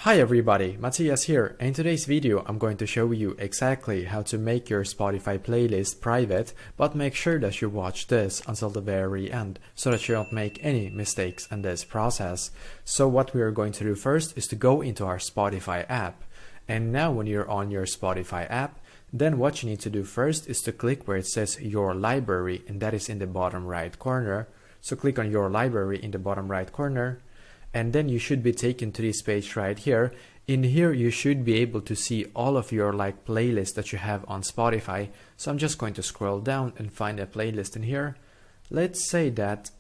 Hi everybody, Matthias here, and in today's video I'm going to show you exactly how to make your Spotify playlist private, but make sure that you watch this until the very end so that you don't make any mistakes in this process. So what we are going to do first is to go into our Spotify app. And now when you're on your Spotify app, then what you need to do first is to click where it says your library, and that is in the bottom right corner. So click on your library in the bottom right corner. And then you should be taken to this page right here. In here you should be able to see all of your playlists that you have on Spotify. So I'm just going to scroll down and find a playlist in here. Let's say that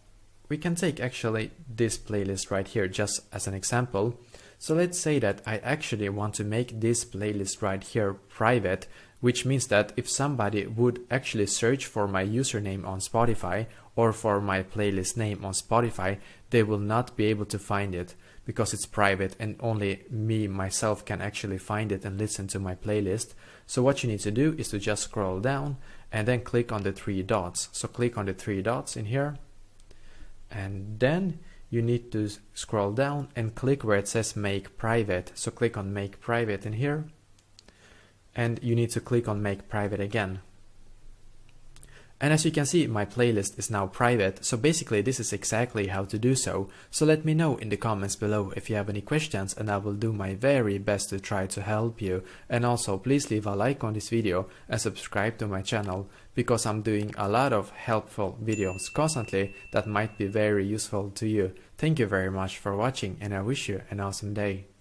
we can take actually this playlist right here just as an example. So let's say that I actually want to make this playlist right here private, which means that if somebody would actually search for my username on Spotify or for my playlist name on Spotify, they will not be able to find it because it's private and only me myself can actually find it and listen to my playlist. So what you need to do is to just scroll down and then click on the three dots. So click on the three dots in here, and then you need to scroll down and click where it says make private. So click on make private in here, and you need to click on make private again. And as you can see, my playlist is now private, so basically this is exactly how to do so. So let me know in the comments below if you have any questions, and I will do my very best to try to help you. And also please leave a like on this video and subscribe to my channel, because I'm doing a lot of helpful videos constantly that might be very useful to you. Thank you very much for watching, and I wish you an awesome day.